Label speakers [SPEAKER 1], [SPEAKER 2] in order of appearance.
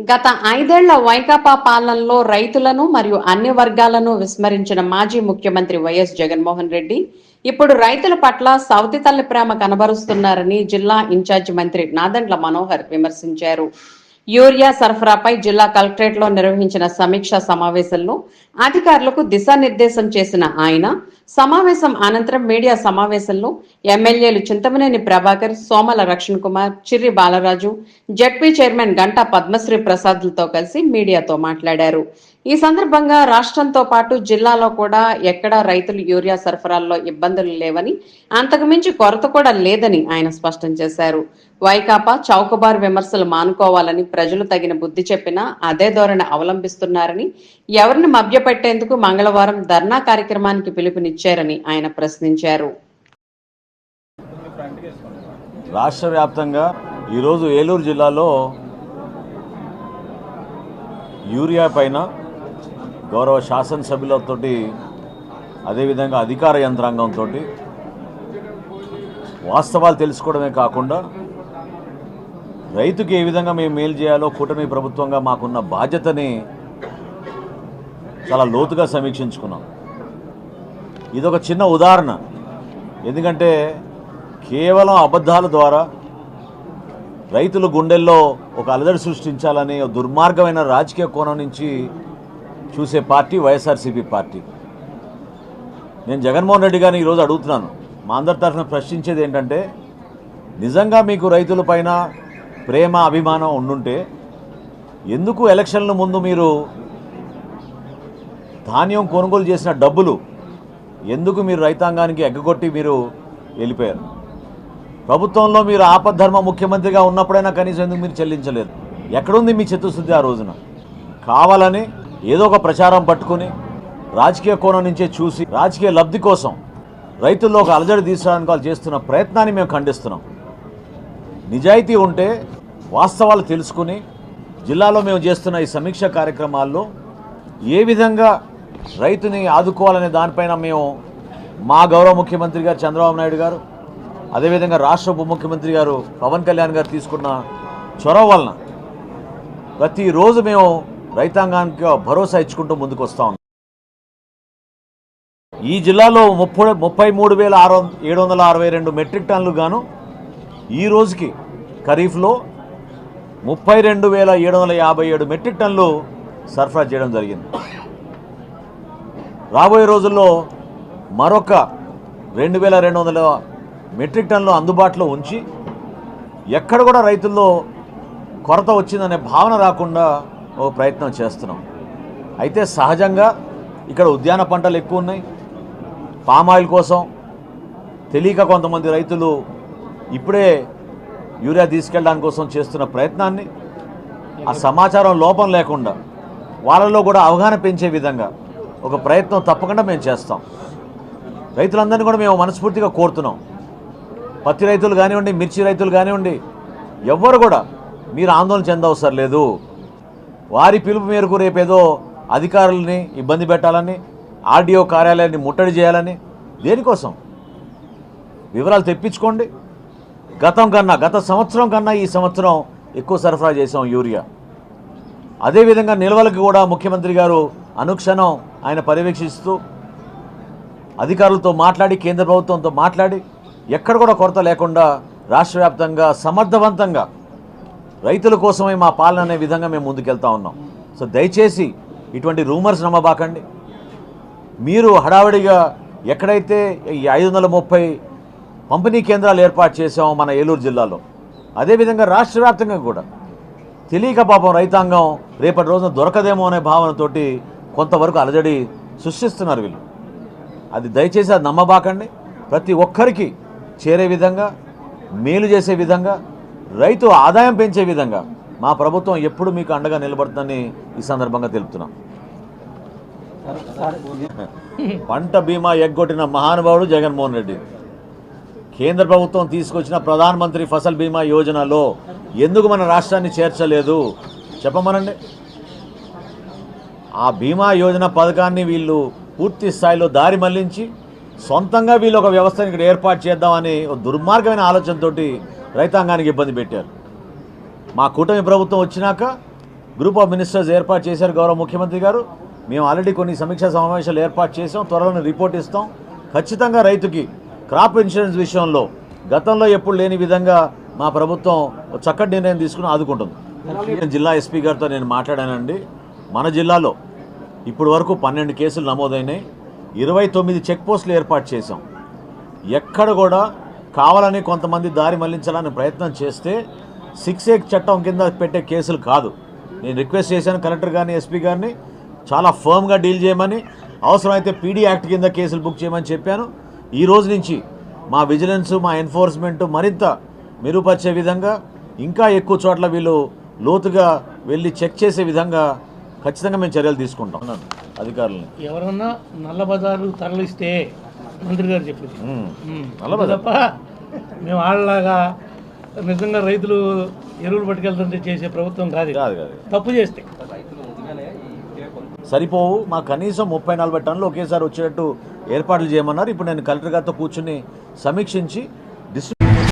[SPEAKER 1] గత 5 ఏళ్ల వైకాపా పాలనలో రైతులను మరియు అన్ని వర్గాలను విస్మరించిన మాజీ ముఖ్యమంత్రి వైఎస్ జగన్మోహన్ రెడ్డి ఇప్పుడు రైతుల పట్ల సవతి తల్లి ప్రేమ కనబరుస్తున్నారని జిల్లా ఇన్ఛార్జి మంత్రి నాదెండ్ల మనోహర్ విమర్శించారు. యూరియా సరఫరాపై జిల్లా కలెక్టరేట్లో నిర్వహించిన సమీక్షా సమావేశంలో అధికారులకు దిశానిర్దేశం చేసిన ఆయన సమావేశం అనంతరం మీడియా సమావేశంలో ఎమ్మెల్యేలు చింతమనేని ప్రభాకర్, సోమల రక్షణ్ కుమార్, చిర్రి బాలరాజు, జడ్పీ చైర్మన్ గంటా పద్మశ్రీ ప్రసాద్లతో కలిసి మీడియాతో మాట్లాడారు. ఈ సందర్భంగా రాష్ట్రంతో పాటు జిల్లాలో కూడా ఎక్కడా రైతులు యూరియా సరఫరాల్లో ఇబ్బందులు లేవని, అంతకుమించి కొరత కూడా లేదని ఆయన స్పష్టం చేశారు. వైకాపా చౌకబారు విమర్శలు మానుకోవాలని ప్రజలు తగిన బుద్ధి చెప్పినా అదే ధోరణి అవలంబిస్తున్నారని, ఎవరిని మభ్యపెట్టేందుకు మంగళవారం ధర్నా కార్యక్రమానికి పిలుపునిచ్చారని ఆయన ప్రశ్నించారు.
[SPEAKER 2] రాష్ట్ర వ్యాప్తంగా ఈరోజు ఏలూరు జిల్లాలో యూరియా పైన గౌరవ శాసనసభ్యులతో అదేవిధంగా అధికార యంత్రాంగంతో వాస్తవాలు తెలుసుకోవడమే కాకుండా రైతుకి ఏ విధంగా మేము మేలు చేయాలో కూటమి ప్రభుత్వంగా మాకున్న బాధ్యతని చాలా లోతుగా సమీక్షించుకున్నాం. ఇదొక చిన్న ఉదాహరణ. ఎందుకంటే కేవలం అబద్ధాల ద్వారా రైతుల గుండెల్లో ఒక అలజడి సృష్టించాలని దుర్మార్గమైన రాజకీయ కోణం నుంచి చూసే పార్టీ వైఎస్ఆర్సీపీ పార్టీ. నేను జగన్మోహన్ రెడ్డి గారిని ఈరోజు అడుగుతున్నాను, మా అందరి తరఫున ప్రశ్నించేది ఏంటంటే, నిజంగా మీకు రైతులపైన ప్రేమ అభిమానం ఉండుంటే ఎందుకు ఎలక్షన్ల ముందు మీరు ధాన్యం కొనుగోలు చేసిన డబ్బులు ఎందుకు మీరు రైతాంగానికి ఎగ్గగొట్టి మీరు వెళ్ళిపోయారు? ప్రభుత్వంలో మీరు ఆపద్ధర్మ ముఖ్యమంత్రిగా ఉన్నప్పుడైనా కనీసం ఎందుకు మీరు చెల్లించలేదు? ఎక్కడుంది మీ చిత్తశుద్ధి? ఆ రోజున కావాలని ఏదో ఒక ప్రచారం పట్టుకుని రాజకీయ కోణం నుంచే చూసి రాజకీయ లబ్ధి కోసం రైతుల్లో ఒక అలజడి తీసుకోవడానికి వాళ్ళు చేస్తున్న ప్రయత్నాన్ని మేము ఖండిస్తున్నాం. నిజాయితీ ఉంటే వాస్తవాలు తెలుసుకుని జిల్లాలో మేము చేస్తున్న ఈ సమీక్ష కార్యక్రమాల్లో ఏ విధంగా రైతుని ఆదుకోవాలనే దానిపైన మేము మా గౌరవ ముఖ్యమంత్రి గారు చంద్రబాబు నాయుడు గారు, అదేవిధంగా రాష్ట్ర ఉప ముఖ్యమంత్రి గారు పవన్ కళ్యాణ్ గారు తీసుకున్న చొరవ వలన ప్రతిరోజు మేము రైతాంగానికి భరోసా ఇచ్చుకుంటూ ముందుకు వస్తూ ఉన్నాం. ఈ జిల్లాలో 33,762 మెట్రిక్ టన్నులు గాను ఈ రోజుకి ఖరీఫ్లో 32,757 మెట్రిక్ టన్నులు సరఫరా చేయడం జరిగింది. రాబోయే రోజుల్లో మరొక 2,200 మెట్రిక్ టన్నులు అందుబాటులో ఉంచి ఎక్కడ కూడా రైతుల్లో కొరత వచ్చిందనే భావన రాకుండా ఓ ప్రయత్నం చేస్తున్నాం. అయితే సహజంగా ఇక్కడ ఉద్యాన పంటలు ఎక్కువ ఉన్నాయి. పామాయిల్ కోసం తెలియక కొంతమంది రైతులు ఇప్పుడే యూరియా తీసుకెళ్ళడానికి కోసం చేస్తున్న ప్రయత్నాన్ని ఆ సమాచారం లోపం లేకుండా వాళ్ళలో కూడా అవగాహన పెంచే విధంగా ఒక ప్రయత్నం తప్పకుండా మేము చేస్తాం. రైతులందరినీ కూడా మేము మనస్ఫూర్తిగా కోరుతున్నాం. పత్తి రైతులు కానివ్వండి, మిర్చి రైతులు కానివ్వండి, ఎవ్వరు కూడా మీరు ఆందోళన చెందవసరం లేదు. వారి పిలుపు మేరకు రేపేదో అధికారులని ఇబ్బంది పెట్టాలని, ఆర్డీఓ కార్యాలయాన్ని ముట్టడి చేయాలని, దేనికోసం వివరాలు తెప్పించుకోండి. గత సంవత్సరం కన్నా ఈ సంవత్సరం ఎక్కువ సరఫరా చేసాం యూరియా. అదేవిధంగా నిల్వలకు కూడా ముఖ్యమంత్రి గారు అనుక్షణం ఆయన పర్యవేక్షిస్తూ అధికారులతో మాట్లాడి, కేంద్ర ప్రభుత్వంతో మాట్లాడి ఎక్కడ కూడా కొరత లేకుండా రాష్ట్ర వ్యాప్తంగా సమర్థవంతంగా రైతుల కోసమే మా పాలన అనే విధంగా మేము ముందుకెళ్తా ఉన్నాం. సో దయచేసి ఇటువంటి రూమర్స్ నమ్మబాకండి. మీరు హడావిడిగా ఎక్కడైతే ఈ 530 పంపిణీ కేంద్రాలు ఏర్పాటు చేసామో మన ఏలూరు జిల్లాలో, అదేవిధంగా రాష్ట్ర వ్యాప్తంగా కూడా తెలియక పాపం రైతాంగం రేపటి రోజున దొరకదేమో అనే భావనతోటి కొంతవరకు అలజడి సృష్టిస్తున్నారు వీళ్ళు. అది దయచేసి అది నమ్మబాకండి. ప్రతి ఒక్కరికి చేరే విధంగా, మేలు చేసే విధంగా, రైతు ఆదాయం పెంచే విధంగా మా ప్రభుత్వం ఎప్పుడు మీకు అండగా నిలబడుతుందని ఈ సందర్భంగా తెలుపుతున్నాం. పంట బీమా ఎగ్గొట్టిన మహానుభావుడు జగన్మోహన్ రెడ్డి. కేంద్ర ప్రభుత్వం తీసుకొచ్చిన ప్రధానమంత్రి ఫసల్ బీమా యోజనలో ఎందుకు మన రాష్ట్రాన్ని చేర్చలేదు చెప్పమనండి. ఆ బీమా యోజన పథకాన్ని వీళ్ళు పూర్తి స్థాయిలో దారి మళ్లించి సొంతంగా వీళ్ళు ఒక వ్యవస్థను ఇక్కడ ఏర్పాటు చేద్దామని దుర్మార్గమైన ఆలోచనతోటి రైతాంగానికి ఇబ్బంది పెట్టారు. మా కూటమి ప్రభుత్వం వచ్చినాక గ్రూప్ ఆఫ్ మినిస్టర్స్ ఏర్పాటు చేశారు గౌరవ ముఖ్యమంత్రి గారు. మేము ఆల్రెడీ కొన్ని సమీక్షా సమావేశాలు ఏర్పాటు చేసాం. త్వరలోనే రిపోర్ట్ ఇస్తాం. ఖచ్చితంగా రైతుకి క్రాప్ ఇన్సూరెన్స్ విషయంలో గతంలో ఎప్పుడు లేని విధంగా మా ప్రభుత్వం చక్కటి నిర్ణయం తీసుకుని ఆదుకుంటుంది. జిల్లా ఎస్పీ గారితో నేను మాట్లాడానండి. మన జిల్లాలో ఇప్పుడు వరకు 12 కేసులు నమోదైనాయి. 29 చెక్ పోస్టులు ఏర్పాటు చేశాం. ఎక్కడ కూడా కావాలని కొంతమంది దారి మళ్లించాలని ప్రయత్నం చేస్తే 6A చట్టం కింద పెట్టే కేసులు కాదు. నేను రిక్వెస్ట్ చేశాను కలెక్టర్ గారిని, ఎస్పీ గారిని చాలా ఫర్మ్గా డీల్ చేయమని, అవసరమైతే పీడీ యాక్ట్ కింద కేసులు బుక్ చేయమని చెప్పాను. ఈ రోజు నుంచి మా విజిలెన్స్, మా ఎన్ఫోర్స్మెంట్ మరింత మెరుగుపరిచే విధంగా, ఇంకా ఎక్కువ చోట్ల వీళ్ళు లోతుగా వెళ్ళి చెక్ చేసే విధంగా ఖచ్చితంగా మేము చర్యలు తీసుకుంటాం అధికారులని.
[SPEAKER 3] ఎవరన్నా నల్ల బజారు తరలిస్తే మంత్రి గారు చెప్పింది
[SPEAKER 2] నల్ల బజార్
[SPEAKER 3] తప్ప మేము వాళ్ళలాగా నిజంగా రైతులు ఎరువులు పట్టుకెళ్తుంటే చేసే ప్రభుత్వం కాదు. తప్పు చేస్తే
[SPEAKER 2] సరిపోవు. మా కనీసం 30-40 టన్నులు ఒకేసారి వచ్చేటట్టు ఏర్పాట్లు చేయమన్నారు. ఇప్పుడు నేను కలెక్టర్ గారితో కూర్చుని సమీక్షించి